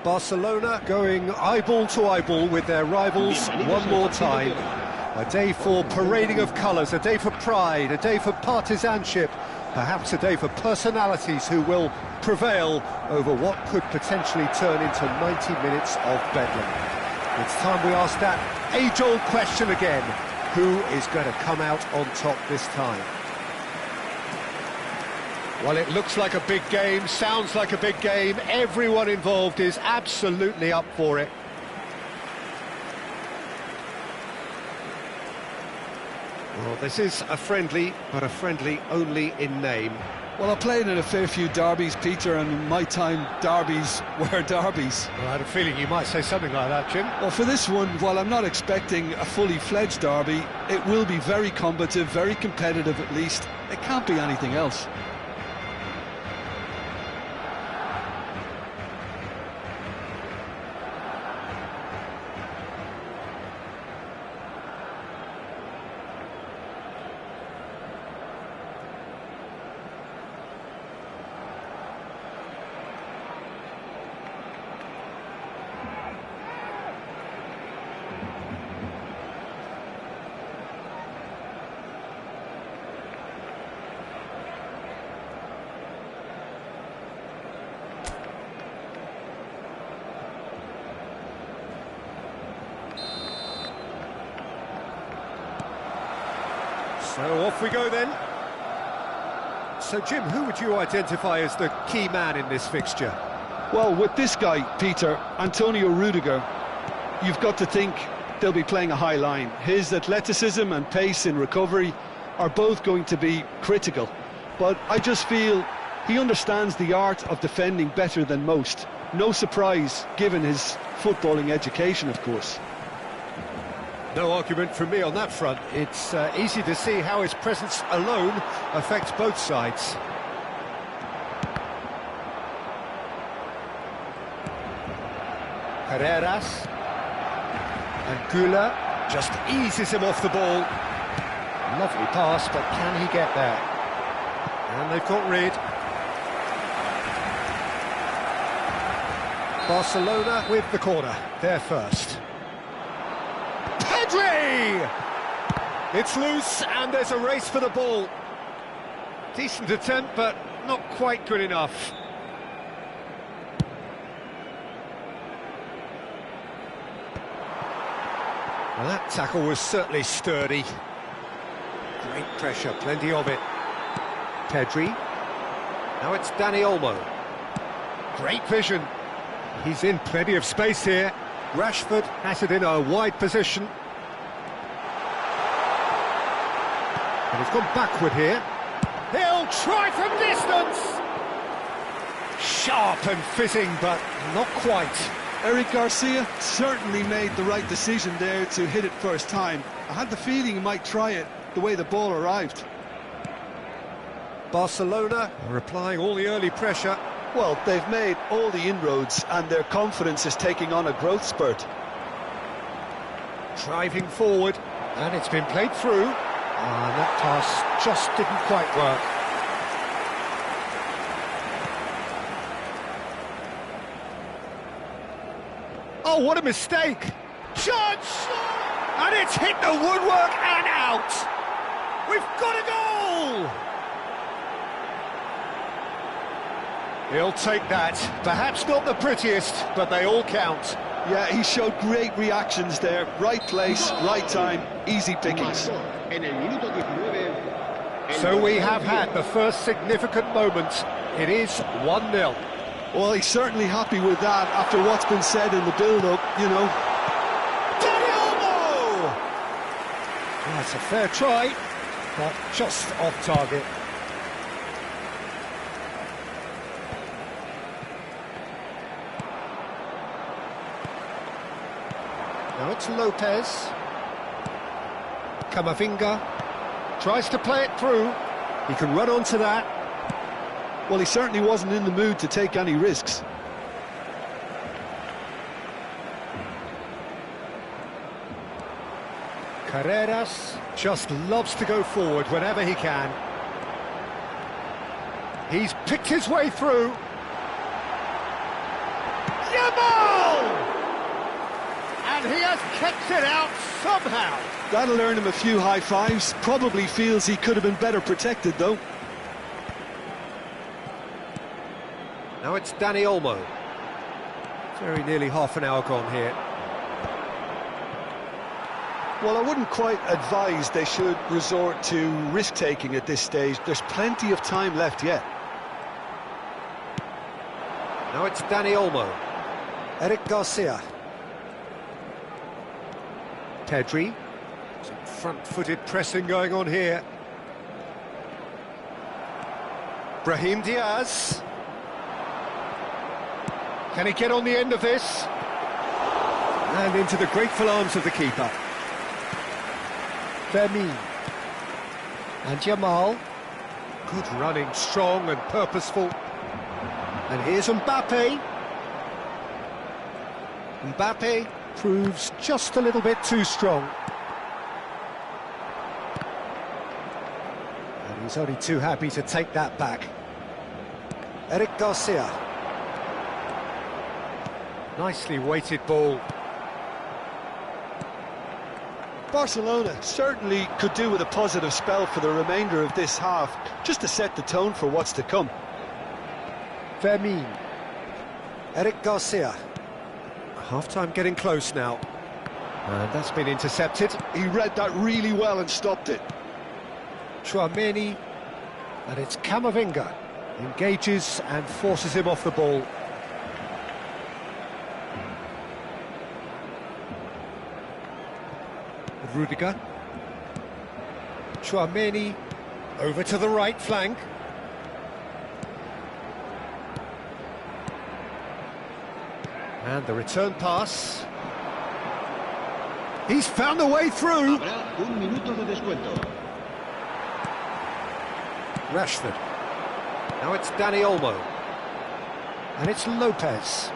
Barcelona going eyeball to eyeball with their rivals one more time. A day for parading of colours, a day for pride, a day for partisanship, perhaps a day for personalities who will prevail over what could potentially turn into 90 minutes of bedlam. It's time we ask that age-old question again: who is going to come out on top this time? Well, it looks like a big game, sounds like a big game. Everyone involved is absolutely up for it. Well, this is a friendly, but a friendly only in name. Well, I played in a fair few derbies, Peter, and in my time, derbies were derbies. Well, I had a feeling you might say something like that, Jim. Well, for this one, while I'm not expecting a fully fledged derby, it will be very combative, very competitive at least. It can't be anything else. So off we go then. So Jim, who would you identify as the key man in this fixture? Well, with this guy, Peter, Antonio Rudiger, you've got to think they'll be playing a high line. His athleticism and pace in recovery are both going to be critical. But I just feel he understands the art of defending better than most. No surprise, given his footballing education, of course. No argument from me on that front. It's easy to see how his presence alone affects both sides. Carreras. And Gula just eases him off the ball. Lovely pass, but can he get there? And they've got Cread. Barcelona with the corner, they're first. Pedri! It's loose and there's a race for the ball. Decent attempt, but not quite good enough. Well, that tackle was certainly sturdy. Great pressure, plenty of it. Pedri. Now it's Dani Olmo. Great vision. He's in plenty of space here. Rashford has it in a wide position. And he's gone backward here. He'll try from distance! Sharp and fizzing, but not quite. Eric Garcia certainly made the right decision there to hit it first time. I had the feeling he might try it the way the ball arrived. Barcelona are applying all the early pressure. Well, they've made all the inroads and their confidence is taking on a growth spurt. Driving forward, and it's been played through. And that pass just didn't quite work. Oh, what a mistake! Chance! And it's hit the woodwork and out! We've got a goal! He'll take that. Perhaps not the prettiest, but they all count. Yeah, he showed great reactions there. Right place, right time, easy pickings. So we have had the first significant moment. It is 1-0. Well, he's certainly happy with that after what's been said in the build-up, you know. Dani Olmo! That's a fair try, but just off target. Now it's Lopez. Camavinga tries to play it through. He can run onto that. Well, he certainly wasn't in the mood to take any risks. Carreras just loves to go forward whenever he can. He's picked his way through. Yeah, ball! And he has kicked it out somehow. That'll earn him a few high fives. Probably feels he could have been better protected, though. Now it's Dani Olmo. Very nearly half an hour gone here. Well, I wouldn't quite advise they should resort to risk-taking at this stage. There's plenty of time left yet. Now it's Dani Olmo. Eric Garcia. Pedri. Some front-footed pressing going on here. Brahim Diaz. Can he get on the end of this? And into the grateful arms of the keeper. Fermin. And Jamal. Good running, strong and purposeful. And here's Mbappe. Mbappe proves just a little bit too strong. And he's only too happy to take that back. Eric Garcia. Nicely weighted ball. Barcelona certainly could do with a positive spell for the remainder of this half, just to set the tone for what's to come. Fermin. Eric Garcia. Half-time getting close now. And that's been intercepted. He read that really well and stopped it. Tushami. And it's Camavinga. Engages and forces him off the ball. Rudiger. Tushami. Over to the right flank. And the return pass. He's found a way through. Rashford. Now it's Dani Olmo. And it's Lopez.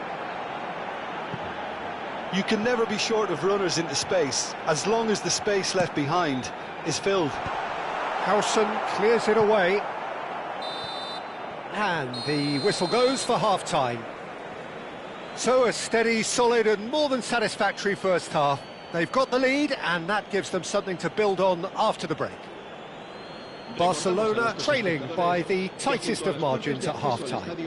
You can never be short of runners into space, as long as the space left behind is filled. Howson clears it away. And the whistle goes for half-time. So a steady, solid and more than satisfactory first half. They've got the lead and that gives them something to build on after the break. Barcelona trailing by the tightest of margins at half-time.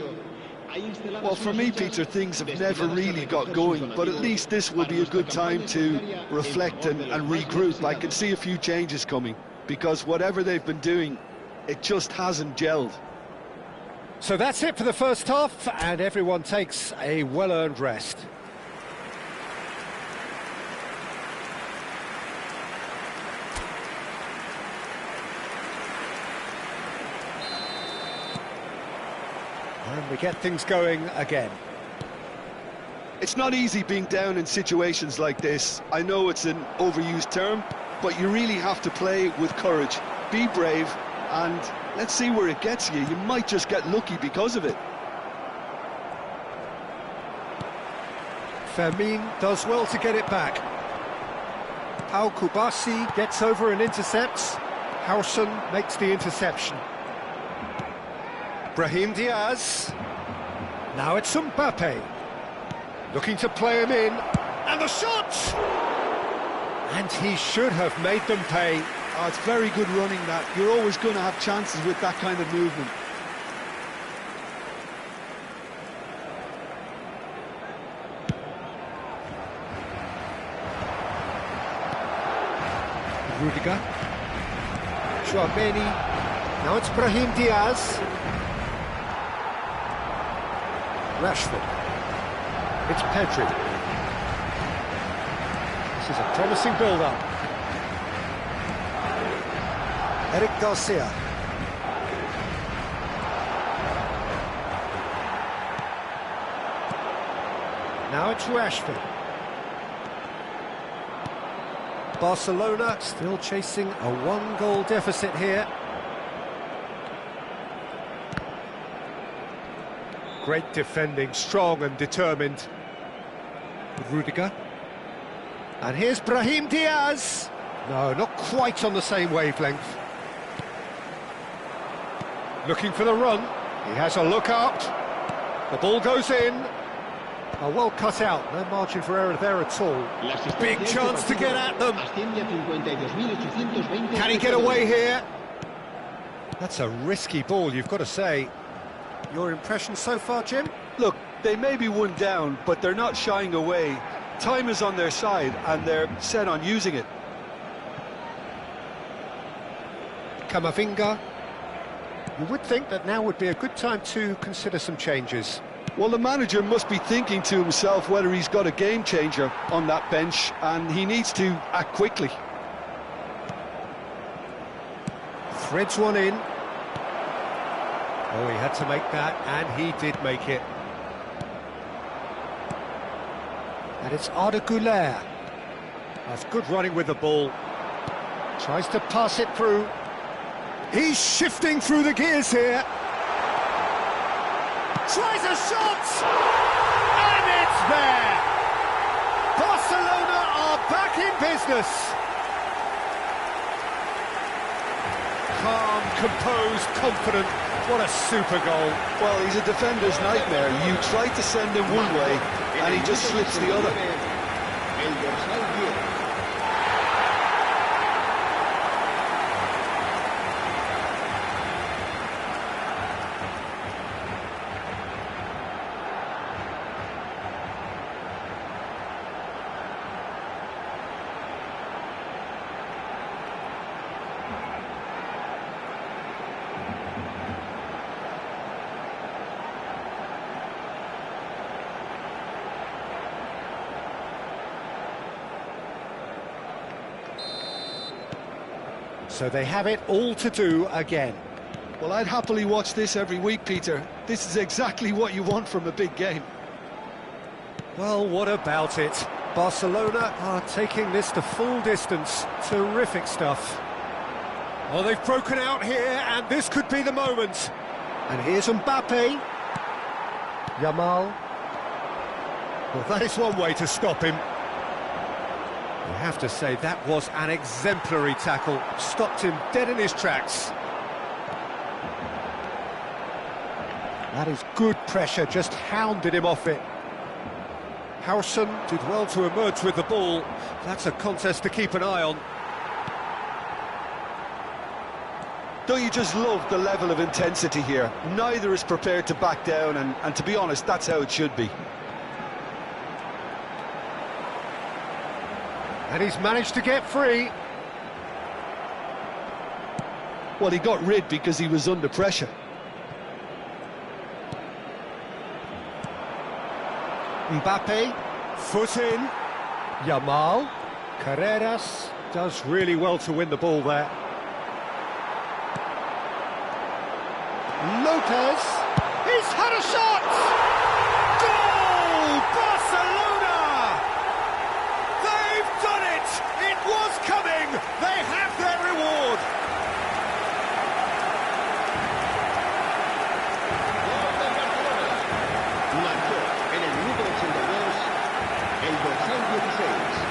Well, for me, Peter, things have never really got going, but at least this will be a good time to reflect and regroup. I can see a few changes coming, because whatever they've been doing, it just hasn't gelled. So that's it for the first half, and everyone takes a well-earned rest. And we get things going again. It's not easy being down in situations like this. I know it's an overused term, but you really have to play with courage. Be brave, and let's see where it gets you. You might just get lucky because of it. Fermin does well to get it back. Pau Kubasi gets over and intercepts. Howson makes the interception. Brahim Diaz. Now it's Mbappe. Looking to play him in. And the shot! And he should have made them pay. Oh, it's very good running, that. You're always going to have chances with that kind of movement. Rudiger. Tushami. Now it's Brahim Diaz. Rashford. It's Pedri. This is a promising build-up. Eric Garcia. Now it's Rashford. Barcelona still chasing a one-goal deficit here. Great defending, strong and determined. Rudiger. And here's Brahim Diaz. No, not quite on the same wavelength. Looking for the run. He has a look up. The ball goes in. Oh, well cut out, no margin for error there at all. Big chance to get at them. Can he get away here? That's a risky ball, you've got to say. Your impression so far, Jim? Look, they may be one down, but they're not shying away. Time is on their side, and they're set on using it. Camavinga. You would think that now would be a good time to consider some changes. Well, the manager must be thinking to himself whether he's got a game changer on that bench, and he needs to act quickly. Threads one in. Oh, he had to make that, and he did make it. And it's Arda Güler. That's good running with the ball. Tries to pass it through. He's shifting through the gears here. Tries a shot! And it's there! Barcelona are back in business. Calm, composed, confident. What a super goal. Well, he's a defender's nightmare. You try to send him one way, and he just slips the other. So they have it all to do again. Well, I'd happily watch this every week, Peter. This is exactly what you want from a big game. Well, what about it? Barcelona are taking this to full distance. Terrific stuff. Oh, they've broken out here, and this could be the moment. And here's Mbappe. Yamal. Well, that is one way to stop him. I have to say, that was an exemplary tackle. Stopped him dead in his tracks. That is good pressure, just hounded him off it. Howson did well to emerge with the ball. That's a contest to keep an eye on. Don't you just love the level of intensity here? Neither is prepared to back down, and to be honest, that's how it should be. And he's managed to get free. Well, he got rid because he was under pressure. Mbappe, foot in. Yamal. Carreras does really well to win the ball there. Lopez. He's had a shot! Goal! Barcelona! They've done it! It was coming! They have their reward! Marcó en el minuto 82 el dorsal 16.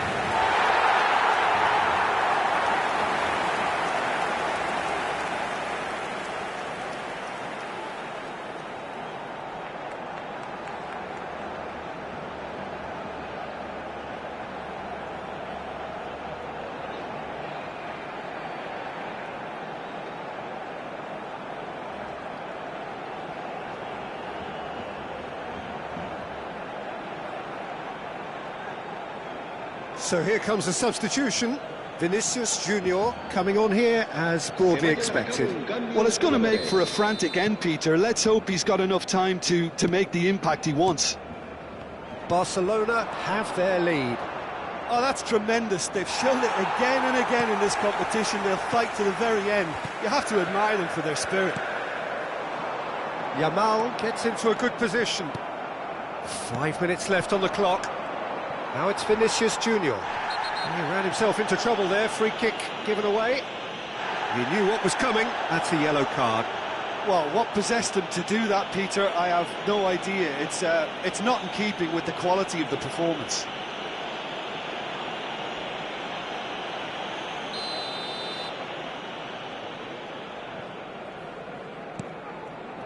So here comes a substitution. Vinicius Junior coming on here as broadly expected. Well, it's going to make for a frantic end, Peter. Let's hope he's got enough time to make the impact he wants. Barcelona have their lead. Oh, that's tremendous. They've shown it again and again in this competition. They'll fight to the very end. You have to admire them for their spirit. Yamal gets into a good position. 5 minutes left on the clock. Now it's Vinicius Junior. He ran himself into trouble there. Free kick given away. He knew what was coming. That's a yellow card. Well, what possessed him to do that, Peter, I have no idea. It's not in keeping with the quality of the performance.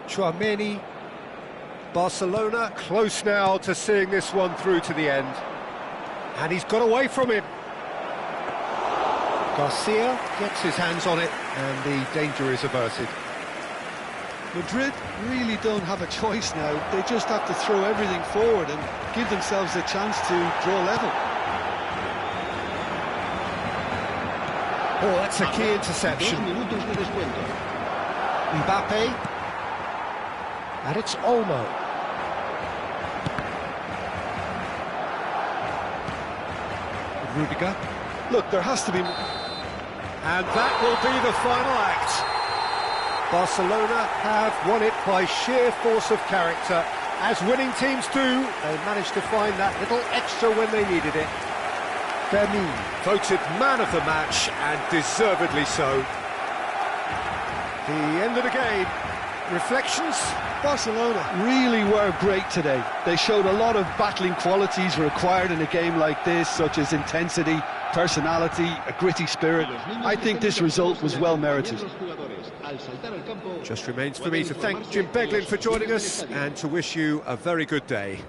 Tushami. Barcelona close now to seeing this one through to the end. And he's got away from it. Garcia gets his hands on it, and the danger is averted. Madrid really don't have a choice now. They just have to throw everything forward and give themselves a chance to draw level. Oh, that's a key interception. 2 minutos de descuento. Mbappe. And it's Olmo. Rudiger. Look, there has to be... And that will be the final act. Barcelona have won it by sheer force of character. As winning teams do, they managed to find that little extra when they needed it. Fermin, voted man of the match, and deservedly so. The end of the game. Reflections? Barcelona really were great today. They showed a lot of battling qualities required in a game like this, such as intensity, personality, a gritty spirit. I think this result was well merited. Just remains for me to thank Jim Beglin for joining us and to wish you a very good day.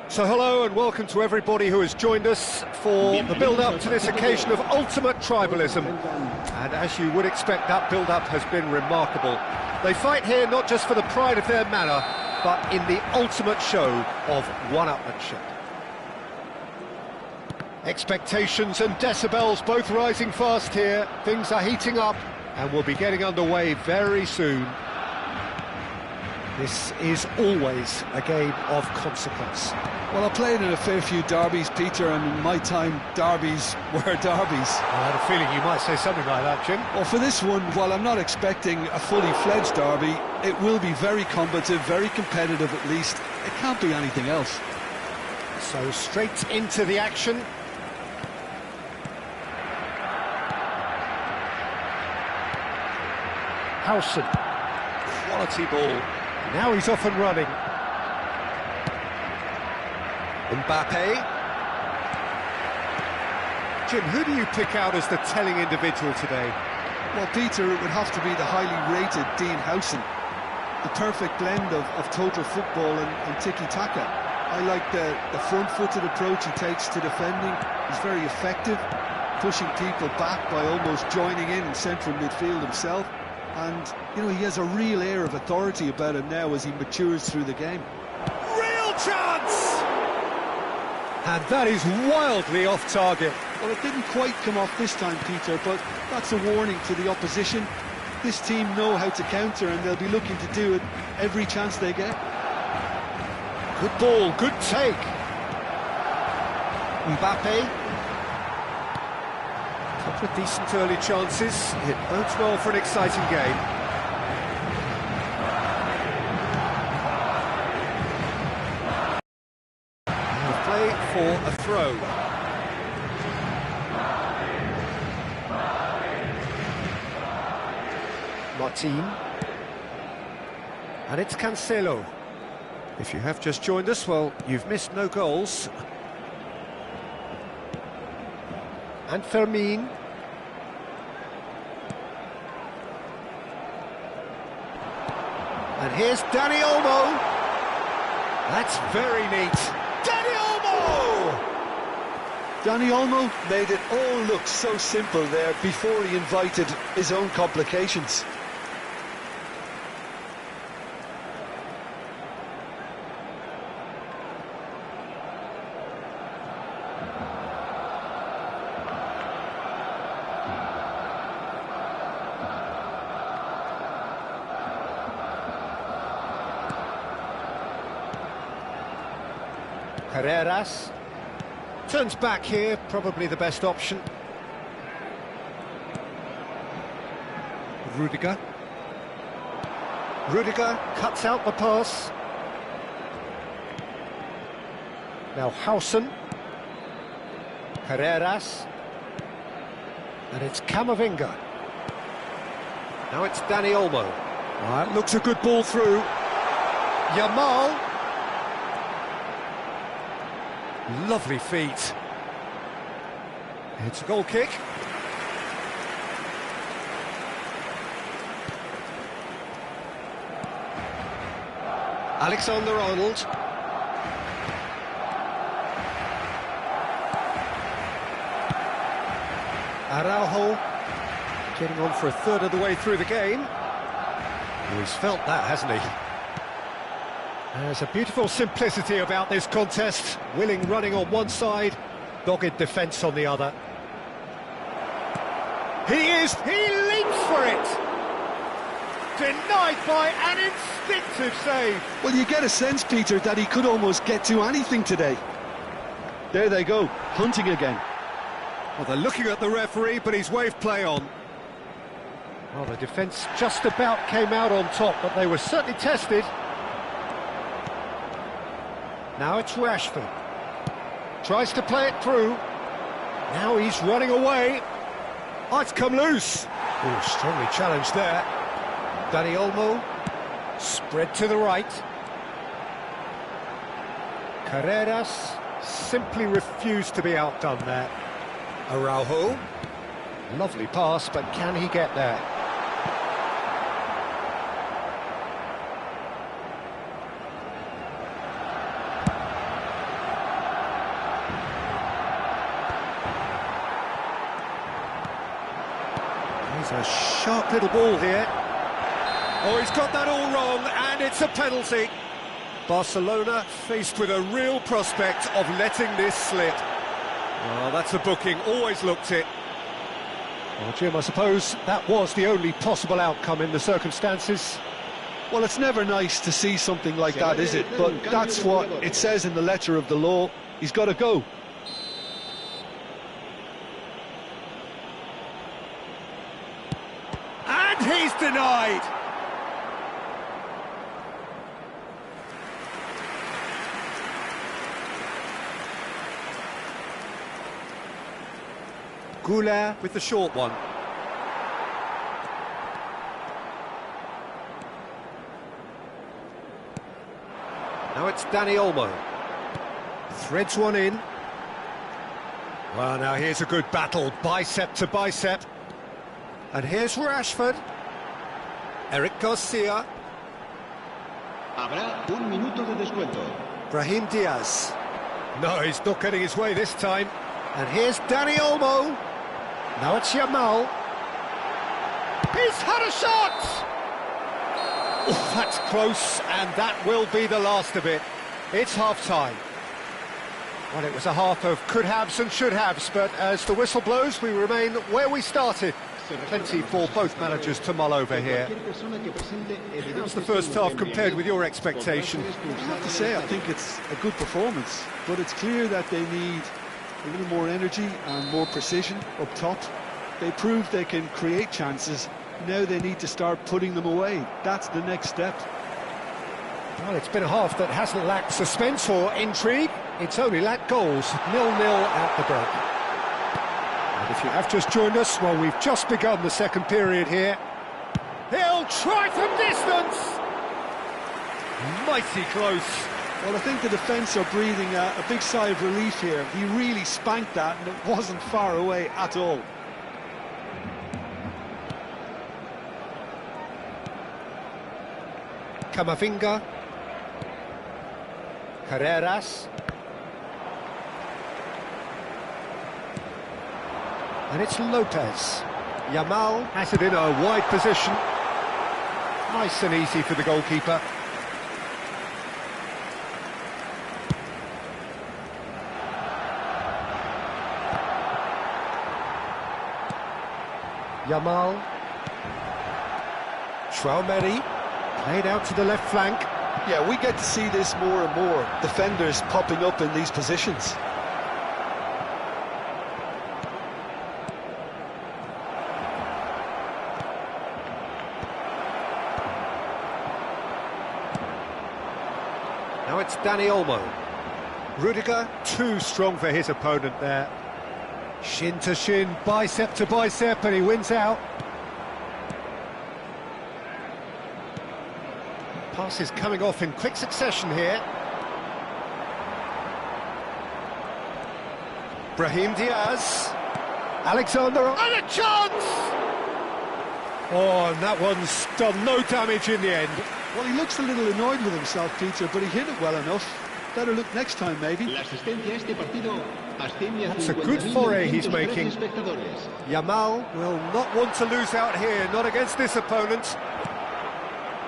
So hello and welcome to everybody who has joined us for the build-up to this occasion of ultimate tribalism. And as you would expect, that build-up has been remarkable. They fight here not just for the pride of their manor, but in the ultimate show of one-upmanship. Expectations and decibels both rising fast here. Things are heating up and we'll be getting underway very soon. This is always a game of consequence. Well, I played in a fair few derbies, Peter, and in my time, derbies were derbies. I had a feeling you might say something like that, Jim. Well, for this one, while I'm not expecting a fully fledged derby, it will be very combative, very competitive at least. It can't be anything else. So straight into the action. Howson. Quality ball. Now he's off and running. Mbappe. Jim, who do you pick out as the telling individual today? Well, Peter, it would have to be the highly rated Dean Howson. The perfect blend of total football and tiki-taka. I like the front-footed approach he takes to defending. He's very effective, pushing people back by almost joining in central midfield himself. And, you know, he has a real air of authority about him now as he matures through the game. Real chance! And that is wildly off target. Well, it didn't quite come off this time, Peter, but that's a warning to the opposition. This team know how to counter and they'll be looking to do it every chance they get. Good ball, good take. Mbappe. Couple of decent early chances. It bodes well for an exciting game. And play for a throw. Martin. And it's Cancelo. If you have just joined us, well, you've missed no goals. And Fermin. And here's Dani Olmo. That's very neat. Dani Olmo! Dani Olmo made it all look so simple there before he invited his own complications. Turns back here, probably the best option. Rudiger. Rudiger cuts out the pass. Now Hausen. Carreras. And it's Camavinga. Now it's Dani Olmo. That looks a good ball through. Yamal. Lovely feet. It's a goal kick. Alexander-Arnold. Araujo getting on for a third of the way through the game. Oh, he's felt that, hasn't he? There's a beautiful simplicity about this contest. Willing running on one side, dogged defence on the other. He leaps for it! Denied by an instinctive save. Well, you get a sense, Peter, that he could almost get to anything today. There they go, hunting again. Well, they're looking at the referee, but he's waved play on. Well, the defence just about came out on top, but they were certainly tested. Now it's Rashford. Tries to play it through. Now he's running away. Oh, it's come loose. Oh, strongly challenged there. Dani Olmo. Spread to the right. Carreras simply refused to be outdone there. Araujo. Lovely pass, but can he get there? He's a sharp little ball here. Oh, he's got that all wrong, and it's a penalty. Barcelona faced with a real prospect of letting this slip. Well, that's a booking, always looked it. Well, Jim, I suppose that was the only possible outcome in the circumstances. Well, it's never nice to see something like that, is it? But that's what it says in the letter of the law. He's got to go. And he's denied! Goulart with the short one. Now it's Dani Olmo. Threads one in. Well, now here's a good battle, bicep to bicep. And here's Rashford. Eric Garcia. Habrá un minuto de descuento. Brahim Diaz. No, he's not getting his way this time. And here's Dani Olmo. Now it's Yamal. He's had a shot! Oh, that's close, and that will be the last of it. It's half-time. Well, it was a half of could-haves and should-haves, but as the whistle blows, we remain where we started. Plenty for both managers to mull over here. How's the first half compared with your expectation? I have to say, I think it's a good performance, but it's clear that they need a little more energy and more precision up top. They proved they can create chances. Now they need to start putting them away. That's the next step. Well, it's been a half that hasn't lacked suspense or intrigue. It's only lacked goals. 0-0 at the break. And if you have just joined us, well, we've just begun the second period here. He'll try from distance! Mighty close. Well, I think the defence are breathing a big sigh of relief here. He really spanked that, and it wasn't far away at all. Camavinga. Carreras. And it's Lopez. Yamal has it in a wide position. Nice and easy for the goalkeeper. Yamal. Traumeri. Played out to the left flank. Yeah, we get to see this more and more. Defenders popping up in these positions. it's Dani Olmo. Rudiger, too strong for his opponent there. Shin to shin, bicep to bicep, and he wins out. Passes coming off in quick succession here. Brahim Diaz. Alexander, and a chance! Oh, and that one's done no damage in the end. Well, he looks a little annoyed with himself, Peter, but he hit it well enough. Better look next time, maybe. That's a good foray he's making. Yamal will not want to lose out here, not against this opponent.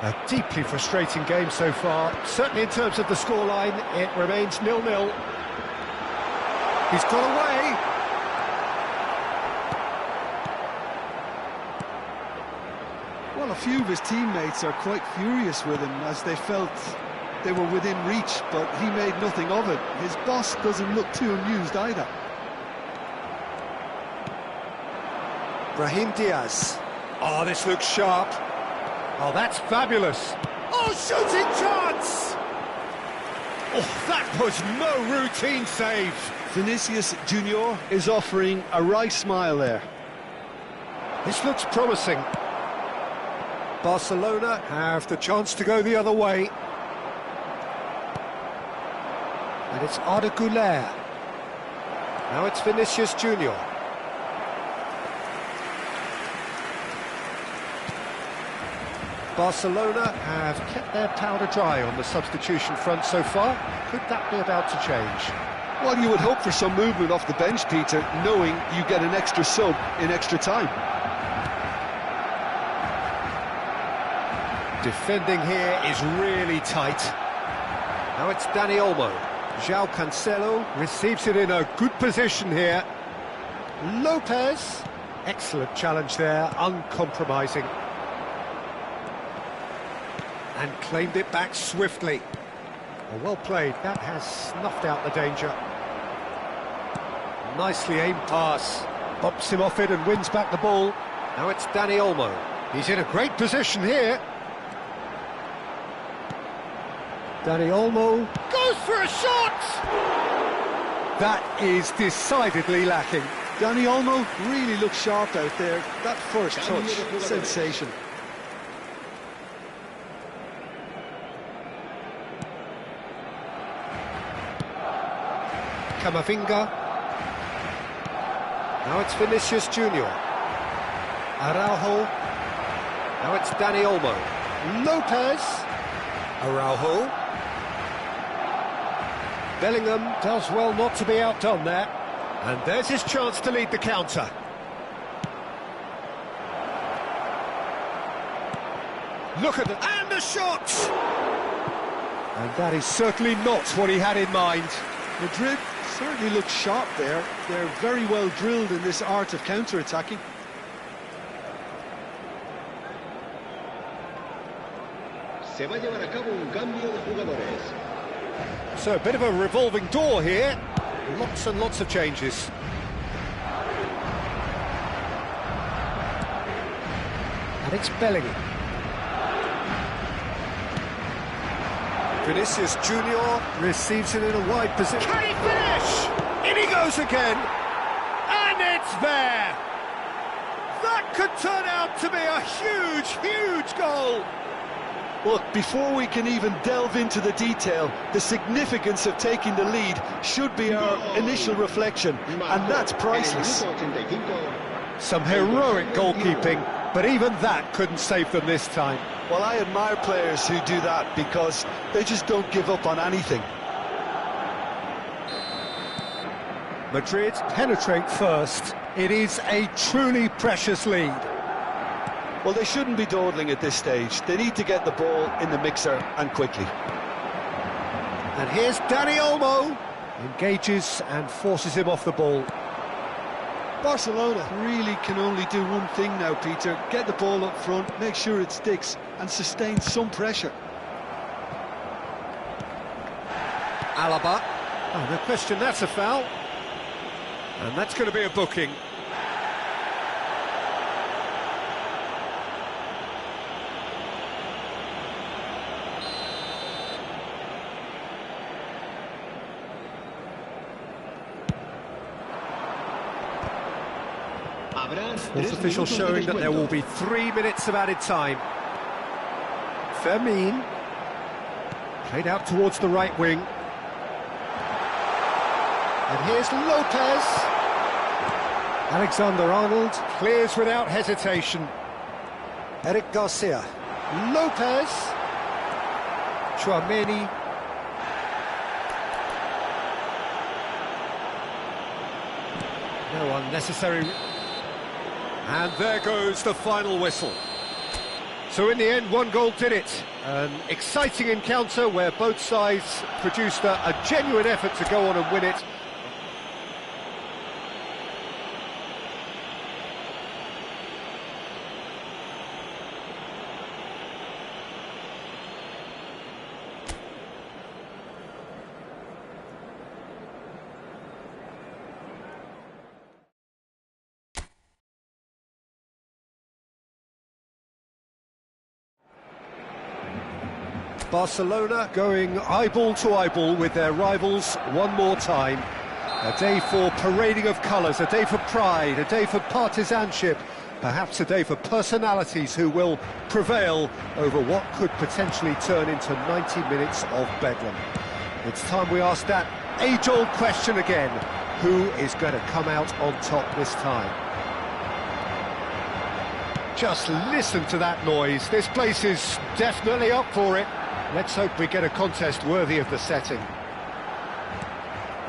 A deeply frustrating game so far. Certainly in terms of the scoreline, it remains 0-0. He's got away. Well, a few of his teammates are quite furious with him as they felt they were within reach, but he made nothing of it. His boss doesn't look too amused either. Brahim Diaz. Oh, this looks sharp. Oh, that's fabulous. Oh, shooting chance! Oh, that was no routine save. Vinicius Junior is offering a wry smile there. This looks promising. Barcelona have the chance to go the other way. And it's Arda Güler. Now it's Vinicius Junior. Barcelona have kept their powder dry on the substitution front so far. Could that be about to change? Well, you would hope for some movement off the bench, Peter, knowing you get an extra sub in extra time. Defending here is really tight. Now it's Dani Olmo. João Cancelo receives it in a good position here. Lopez, excellent challenge there, uncompromising. And claimed it back swiftly. Well played, that has snuffed out the danger. Nicely aimed pass. Bumps him off it and wins back the ball. Now it's Dani Olmo. He's in a great position here. Dani Olmo goes for a shot! That is decidedly lacking. Dani Olmo really looks sharp out there. That first touch, sensation. Camavinga. Now it's Vinicius Junior. Araujo. Now it's Dani Olmo. Lopez. Araujo. Bellingham does well not to be outdone there. And there's his chance to lead the counter. Look at it, and the shot! And that is certainly not what he had in mind. Madrid certainly looks sharp there. They're very well drilled in this art of counter-attacking. Se va a llevar a cabo un cambio de jugadores. So a bit of a revolving door here. Lots and lots of changes. And it's Bellingham. Vinicius Junior receives it in a wide position. Can he finish? In he goes again. And it's there. That could turn out to be a huge, huge goal. Look, before we can even delve into the detail, the significance of taking the lead should be our initial reflection, and that's priceless. Some heroic goalkeeping, but even that couldn't save them this time. Well, I admire players who do that because they just don't give up on anything. Madrid penetrate first. It is a truly precious lead. Well, they shouldn't be dawdling at this stage. They need to get the ball in the mixer, and quickly. And here's Dani Olmo. Engages and forces him off the ball. Barcelona really can only do one thing now, Peter. Get the ball up front, make sure it sticks, and sustain some pressure. Alaba. Oh, no question, that's a foul. And that's going to be a booking. Fourth official showing that there will be 3 minutes of added time. Fermin. Played out towards the right wing. And here's Lopez. Alexander-Arnold clears without hesitation. Eric Garcia. Lopez. Tushami. No unnecessary... And there goes the final whistle. So in the end, one goal did it. An exciting encounter where both sides produced a genuine effort to go on and win it. Barcelona going eyeball to eyeball with their rivals one more time. A day for parading of colours, a day for pride, a day for partisanship, perhaps a day for personalities who will prevail over what could potentially turn into 90 minutes of bedlam. It's time we ask that age-old question again: who is going to come out on top this time? Just listen to that noise. This place is definitely up for it. Let's hope we get a contest worthy of the setting.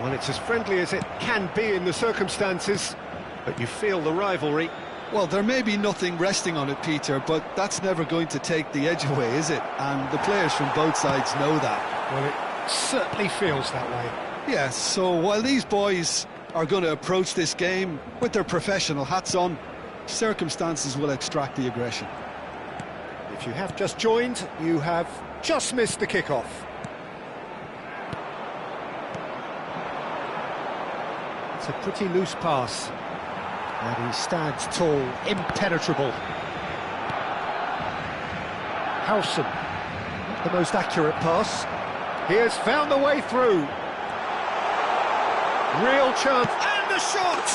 Well, it's as friendly as it can be in the circumstances, but you feel the rivalry. Well, there may be nothing resting on it, Peter, but that's never going to take the edge away, is it? And the players from both sides know that. Well, it certainly feels that way. Yes, so while these boys are going to approach this game with their professional hats on, circumstances will extract the aggression. If you have just joined, you have just missed the kickoff. It's a pretty loose pass. And he stands tall, impenetrable. Howson, not the most accurate pass. He has found the way through. Real chance, and the shot!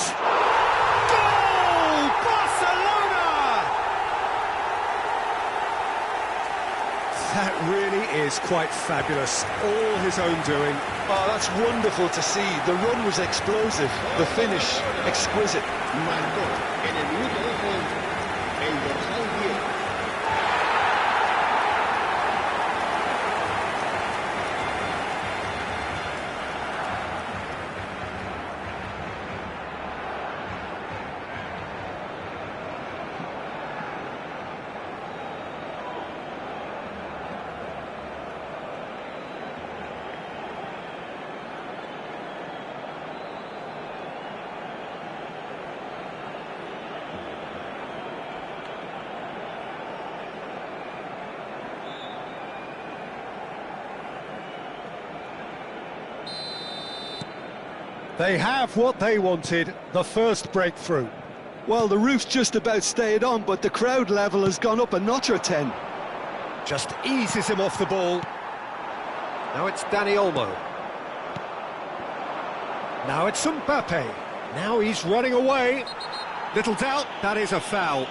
Goal! Barcelona! That really is quite fabulous. All his own doing. Oh, that's wonderful to see. The run was explosive, the finish exquisite. Marcó en el minuto 12 el dorsal 10. They have what they wanted, the first breakthrough. Well, the roof's just about stayed on, but the crowd level has gone up a notch or 10. Just eases him off the ball. Now it's Dani Olmo. Now it's Mbappe. Now he's running away. Little doubt, that is a foul.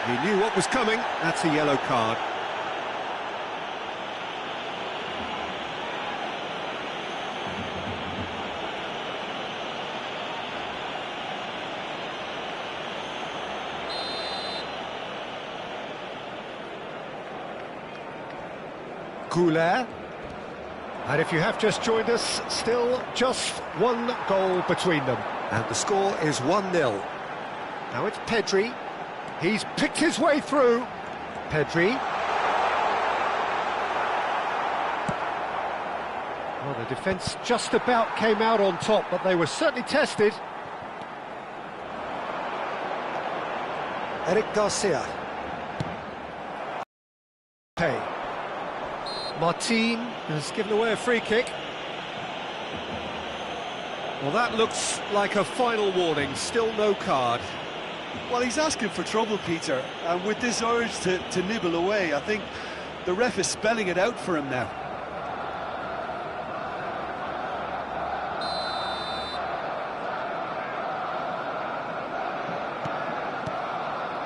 He knew what was coming, that's a yellow card. Cread. And if you have just joined us, still just one goal between them. And the score is 1-0. Now it's Pedri. He's picked his way through. Pedri. Well, the defence just about came out on top, but they were certainly tested. Eric Garcia. Hey. Martin has given away a free kick. Well, that looks like a final warning, still no card. Well, he's asking for trouble, Peter, and with this urge to nibble away, I think the ref is spelling it out for him now.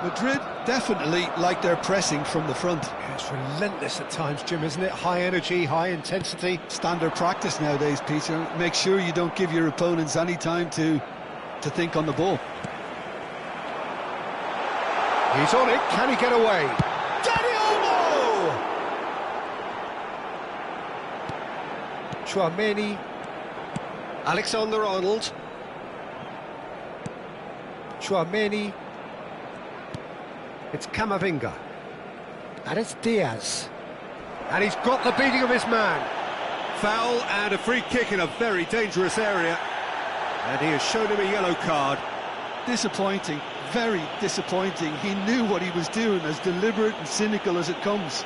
Madrid definitely like their pressing from the front. Yeah, it's relentless at times, Jim, isn't it? High energy, high intensity. Standard practice nowadays, Peter. Make sure you don't give your opponents any time to think on the ball. He's on it, can he get away? Dani Olmo! Tushami, Alexander-Arnold. Tushami. It's Camavinga. And it's Diaz. And he's got the beating of his man. Foul and a free kick in a very dangerous area. And he has shown him a yellow card. Disappointing, very disappointing. He knew what he was doing, as deliberate and cynical as it comes.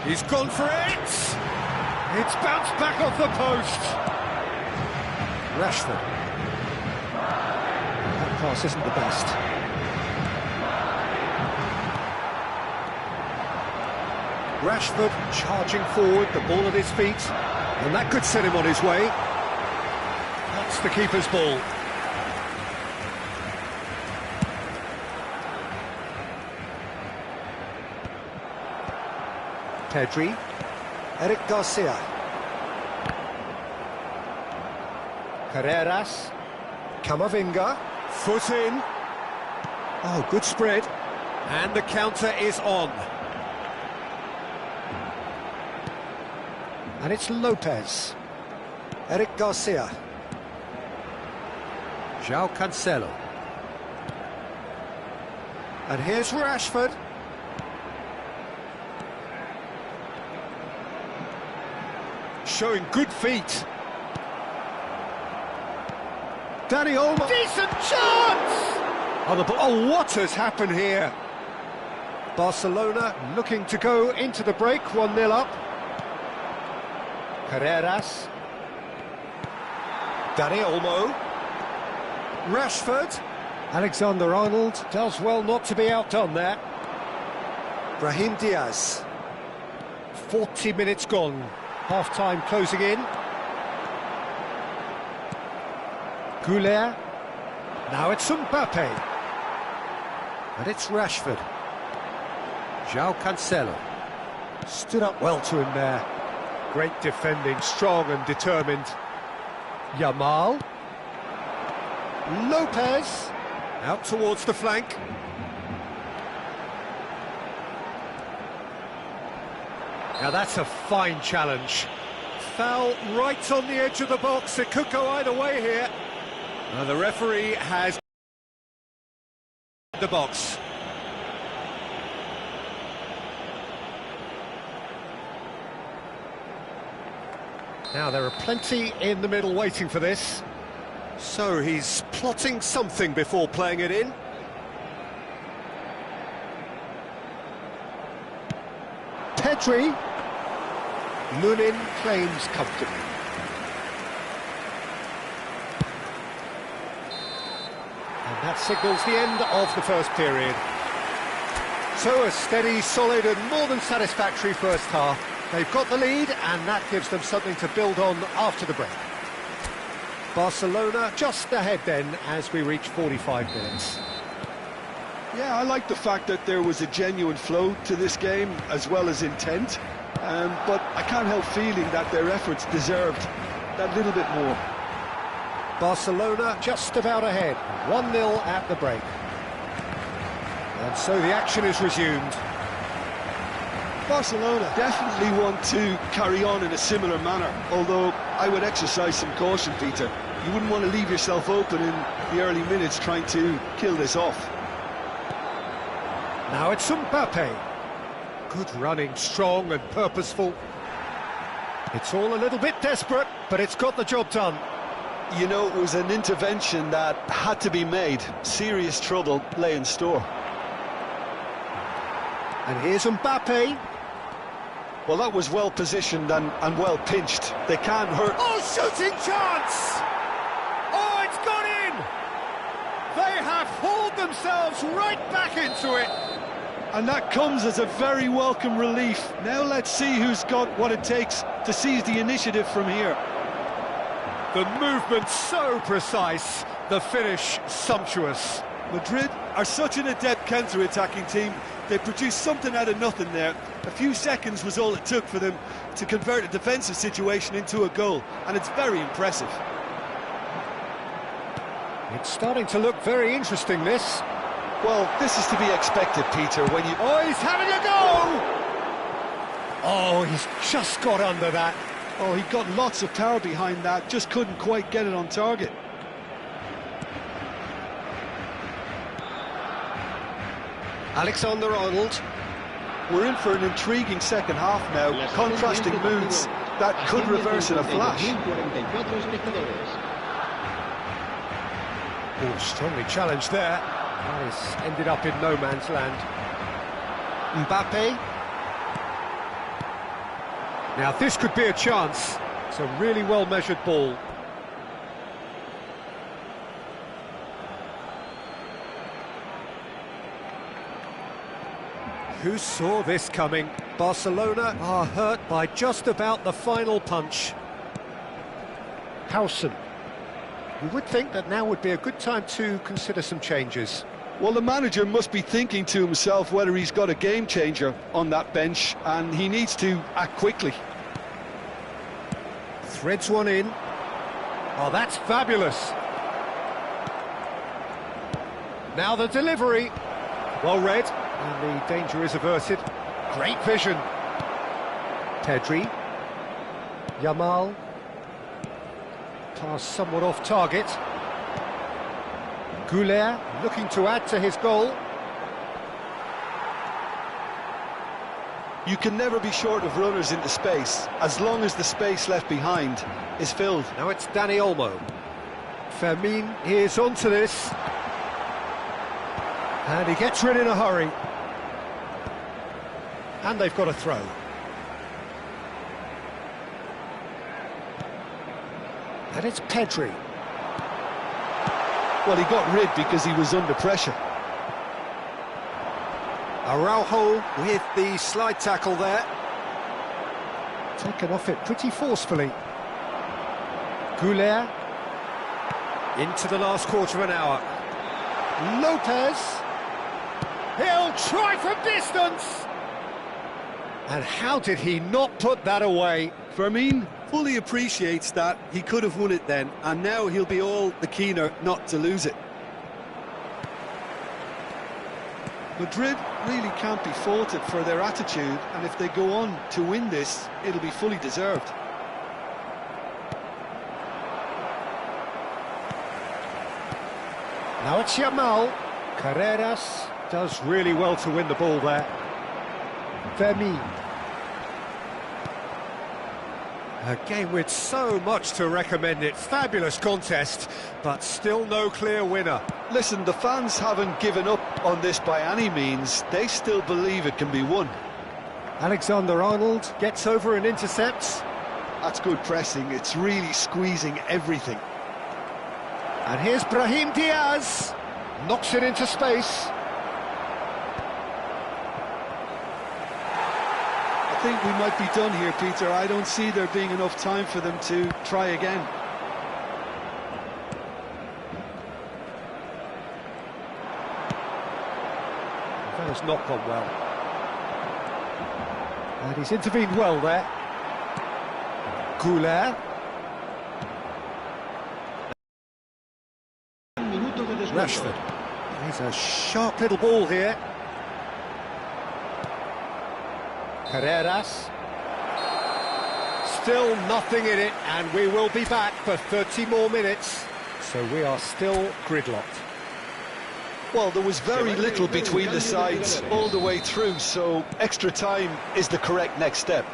He's gone for it! It's bounced back off the post. Rashford. That pass isn't the best. Rashford charging forward, the ball at his feet, and that could set him on his way. That's the keeper's ball. Pedri, Eric Garcia, Carreras, Camavinga, foot in. Oh, good spread. And the counter is on. And it's Lopez, Eric Garcia, João Cancelo. And here's Rashford. Showing good feet. Dani Olmo. Decent chance! Oh, what has happened here? Barcelona looking to go into the break, 1-0 up. Carreras. Dani Olmo. Rashford. Alexander-Arnold does well not to be outdone there. Brahim Diaz. 40 minutes gone. Half-time closing in. Goulet. Now it's Mbappe. And it's Rashford. João Cancelo. Stood up well to him there. Great defending, strong and determined. Yamal. Lopez. Out towards the flank. Now that's a fine challenge. Foul right on the edge of the box. It could go either way here. Now the referee has the box. Now there are plenty in the middle waiting for this. So he's plotting something before playing it in. Pedri. Lunin claims comfortably. And that signals the end of the first period. So a steady, solid and more than satisfactory first half. They've got the lead and that gives them something to build on after the break. Barcelona just ahead then as we reach 45 minutes. Yeah, I like the fact that there was a genuine flow to this game as well as intent. But I can't help feeling that their efforts deserved that little bit more. Barcelona just about ahead, 1-0 at the break. And so the action is resumed. Barcelona definitely want to carry on in a similar manner, although I would exercise some caution, Peter. You wouldn't want to leave yourself open in the early minutes trying to kill this off. Now it's Mbappe. Good running, strong and purposeful. It's all a little bit desperate, but it's got the job done. You know, it was an intervention that had to be made. Serious trouble lay in store. And here's Mbappe. Well, that was well positioned and well pinched. They can't hurt. Oh, shooting chance! Oh, it's gone in! They have hauled themselves right back into it. And that comes as a very welcome relief. Now let's see who's got what it takes to seize the initiative from here. The movement so precise, the finish sumptuous. Madrid are such an adept counter-attacking team. They produced something out of nothing there. A few seconds was all it took for them to convert a defensive situation into a goal, and it's very impressive. It's starting to look very interesting, this. Well, this is to be expected, Peter, when you... Oh, he's having a go! Oh, he's just got under that. Oh, he got lots of power behind that, just couldn't quite get it on target. Alexander-Arnold. We're in for an intriguing second half now, contrasting moods that could reverse in a flash. Oh, strongly challenged there. Nice, ended up in no man's land. Mbappe. Now this could be a chance. It's a really well-measured ball. Who saw this coming? Barcelona are hurt by just about the final punch. Howson. You would think that now would be a good time to consider some changes. Well, the manager must be thinking to himself whether he's got a game changer on that bench, and he needs to act quickly. Threads one in. Oh, that's fabulous. Now the delivery. Well read, and the danger is averted. Great vision. Pedri. Yamal. Pass somewhat off target. Goulet looking to add to his goal. You can never be short of runners into space, as long as the space left behind is filled. Now it's Dani Olmo. Fermin is onto this. And he gets rid in a hurry. And they've got a throw. And it's Pedri. Well, he got rid because he was under pressure. Araujo with the slide tackle there. Taken off it pretty forcefully. Goulet. Into the last quarter of an hour. Lopez. He'll try from distance. And how did he not put that away? Fermin fully appreciates that he could have won it then, and now he'll be all the keener not to lose it. Madrid really can't be faulted for their attitude, and if they go on to win this, it'll be fully deserved. Now it's Yamal. Carreras does really well to win the ball there. Fermin. A game with so much to recommend it. Fabulous contest, but still no clear winner. Listen, the fans haven't given up on this by any means. They still believe it can be won. Alexander-Arnold gets over and intercepts. That's good pressing. It's really squeezing everything. And here's Brahim Diaz. Knocks it into space. I think we might be done here, Peter. I don't see there being enough time for them to try again. That has not gone well. And he's intervened well there. Goulet. Rashford. He's a sharp little ball here. Carreras. Still nothing in it, and we will be back for 30 more minutes. So we are still gridlocked. Well, there was very little between the sides all the way through, so extra time is the correct next step.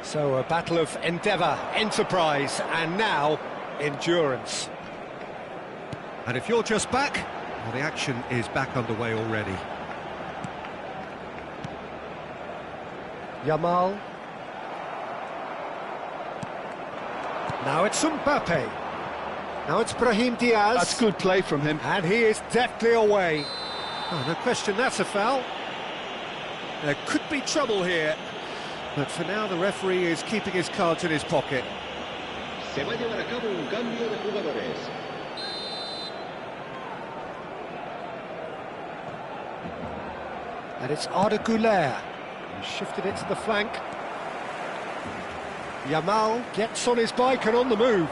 So a battle of endeavour, enterprise, and now endurance. And if you're just back, well, the action is back underway already. Yamal. Now it's Mbappe. Now it's Brahim Diaz. That's good play from him. And he is deftly away. Oh, no question, that's a foul. There could be trouble here. But for now, the referee is keeping his cards in his pocket. Se va a llevar a cabo un cambio de jugadores. And it's Arda Güler. He shifted it to the flank. Yamal gets on his bike and on the move.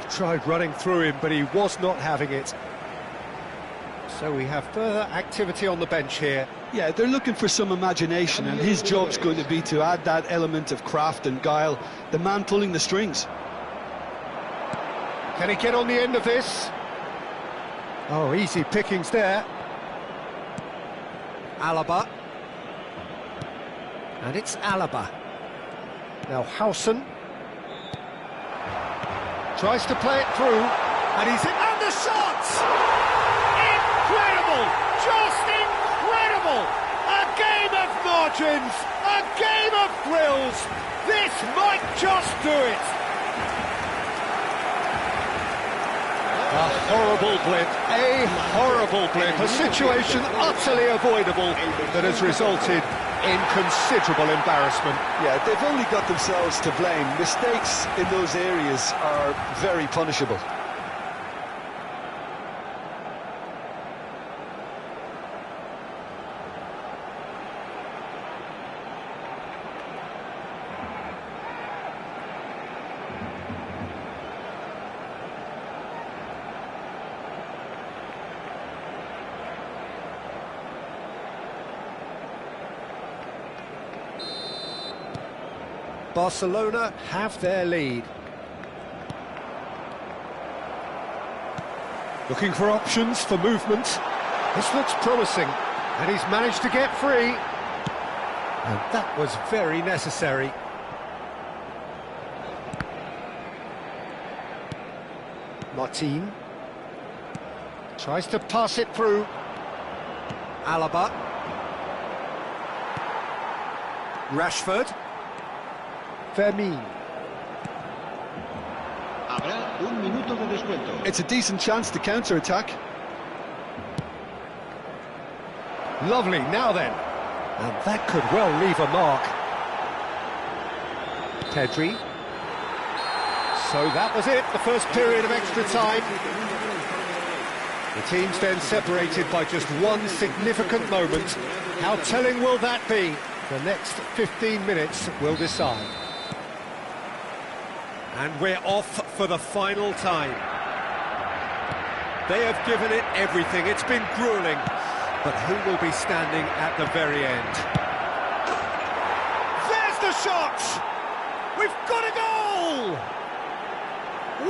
He tried running through him, but he was not having it. So we have further activity on the bench here. Yeah, they're looking for some imagination, and his job's going to be to add that element of craft and guile, the man pulling the strings. Can he get on the end of this? Oh, easy pickings there. Alaba. And it's Alaba. Now Howson. Tries to play it through, and he's in, and the shot! Incredible! Just incredible! A game of margins, a game of thrills. This might just do it. A horrible blip, a situation utterly avoidable that has resulted in considerable embarrassment. Yeah, they've only got themselves to blame. Mistakes in those areas are very punishable. Barcelona have their lead. Looking for options for movement. This looks promising, and he's managed to get free. And that was very necessary. Martin tries to pass it through. Alaba. Rashford. Fermin. Habrá un minuto de descuento. It's a decent chance to counter-attack. Lovely, now then. And that could well leave a mark. Pedri. So that was it, the first period of extra time. The teams then separated by just one significant moment. How telling will that be? The next 15 minutes will decide. And we're off for the final time. They have given it everything. It's been gruelling. But who will be standing at the very end? There's the shot! We've got a goal!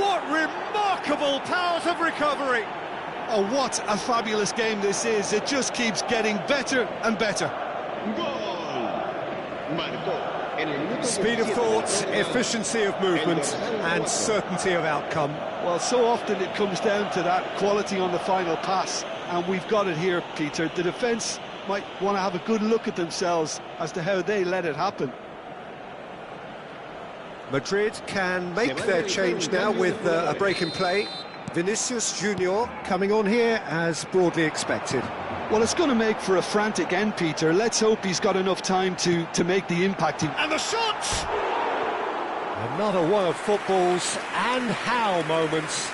What remarkable powers of recovery! Oh, what a fabulous game this is. It just keeps getting better and better. Gol. Marcó. Speed of thought, efficiency of movement, and certainty of outcome. Well, so often it comes down to that quality on the final pass, and we've got it here, Peter. The defence might want to have a good look at themselves as to how they let it happen. Madrid can make their change now with a break in play. Vinicius Junior coming on here as broadly expected. Well, it's going to make for a frantic end, Peter. Let's hope he's got enough time to make the impact. And the shot! Another one of football's and how moments.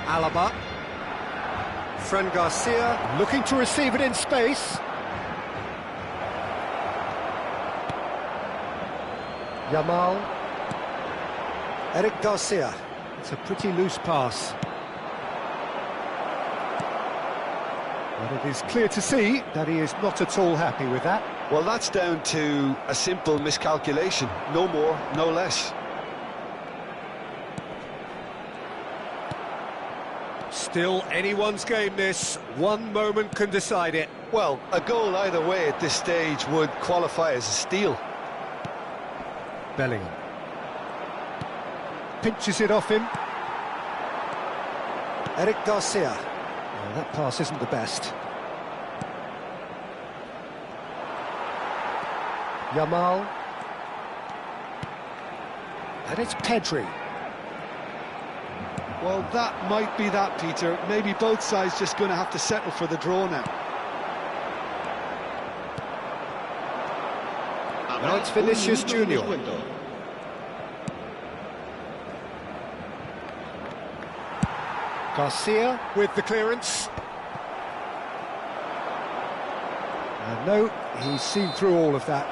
Alaba. Fran Garcia looking to receive it in space. Yamal. Eric Garcia. It's a pretty loose pass. But it is clear to see that he is not at all happy with that. Well, that's down to a simple miscalculation. No more, no less. Still anyone's game this. One moment can decide it. Well, a goal either way at this stage would qualify as a steal. Bellingham. Pinches it off him. Eric Garcia. Well, that pass isn't the best. Yamal. And it's Pedri. Well, that might be that, Peter. Maybe both sides just going to have to settle for the draw now. Now it's Vinicius Junior. Garcia with the clearance. And no, he's seen through all of that.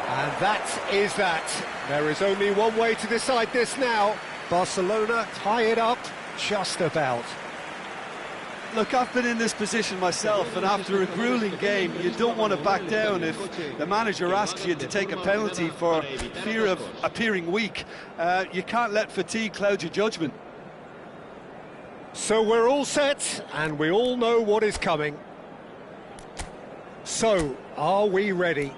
And that is that. There is only one way to decide this now. Barcelona tie it up just about. Look, I've been in this position myself, and after a grueling game, you don't want to back down if the manager asks you to take a penalty for fear of appearing weak. You can't let fatigue cloud your judgment. So we're all set, and we all know what is coming. So, are we ready?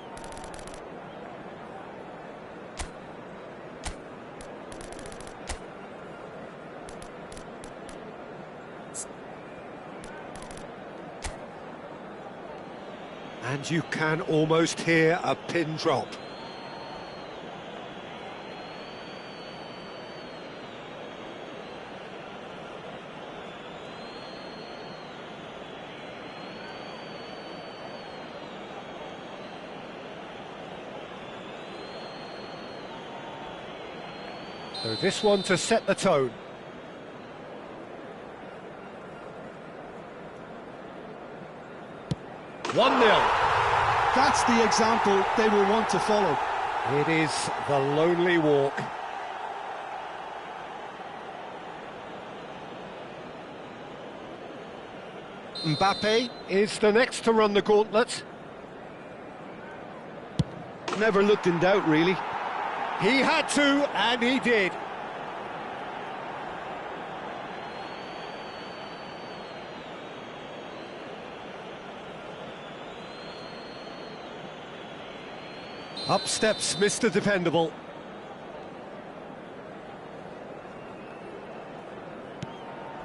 And you can almost hear a pin drop. So this one to set the tone. One 0. That's the example they will want to follow. It is the lonely walk. Mbappe is the next to run the gauntlet. Never looked in doubt, really. He had to, and he did. Up steps Mr. Dependable.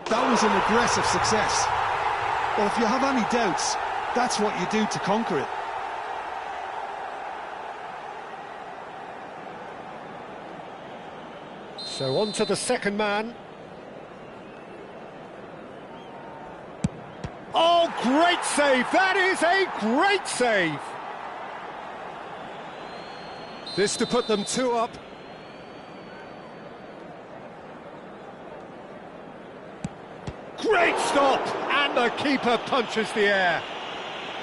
That was an aggressive success. Well, if you have any doubts, that's what you do to conquer it. So on to the second man. Oh, great save! That is a great save! This to put them 2 up. Great stop! And the keeper punches the air.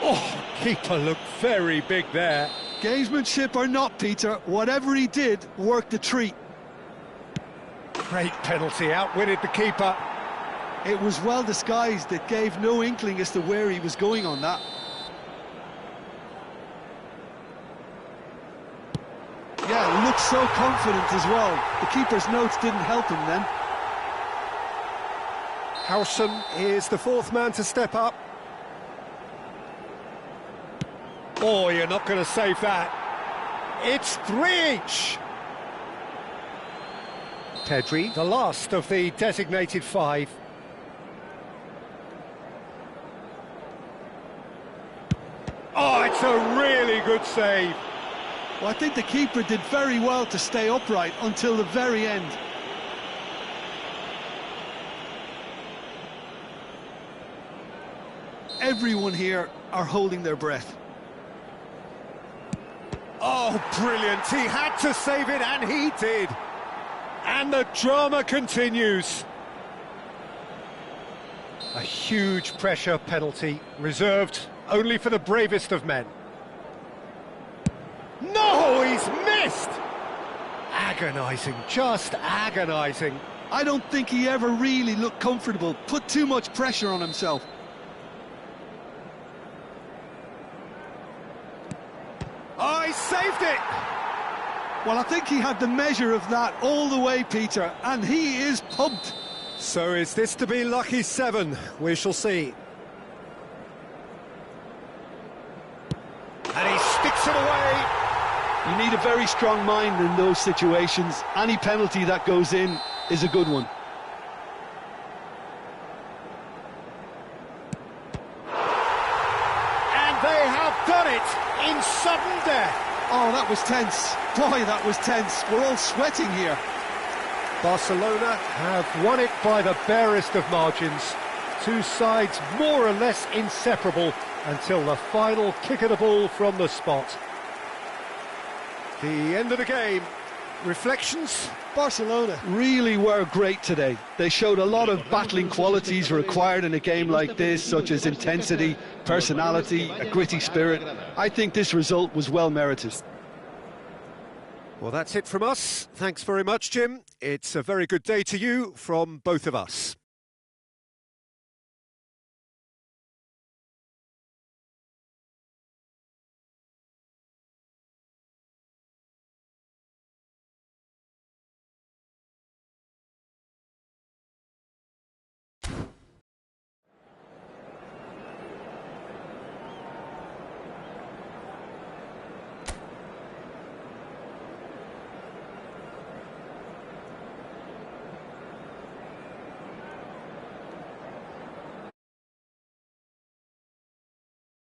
Oh, keeper looked very big there. Gamesmanship or not, Peter, whatever he did worked a treat. Great penalty, outwitted the keeper. It was well disguised, it gave no inkling as to where he was going on that. Yeah, he looked so confident as well. The keeper's notes didn't help him then. Howson is the 4th man to step up. Oh, you're not going to save that. It's 3 each. Pedri, the last of the designated 5. Oh, it's a really good save. Well, I think the keeper did very well to stay upright until the very end. Everyone here are holding their breath. Oh, brilliant. He had to save it, and he did. And the drama continues. A huge pressure penalty, reserved only for the bravest of men. No, he's missed! Agonising, just agonising. I don't think he ever really looked comfortable, put too much pressure on himself. Oh, he saved it! Well, I think he had the measure of that all the way, Peter, and he is pumped. So is this to be lucky 7? We shall see. And he sticks it away. You need a very strong mind in those situations. Any penalty that goes in is a good one. sudden death. Oh, that was tense. Boy, that was tense. We're all sweating here. Barcelona have won it by the barest of margins. Two sides more or less inseparable until the final kick of the ball from the spot. The end of the game. Reflections? Barcelona Really were great today. They showed a lot of battling qualities required in a game like this, such as intensity, personality, a gritty spirit. I think this result was well merited. Well, that's it from us. Thanks very much, Jim. It's a very good day to you from both of us.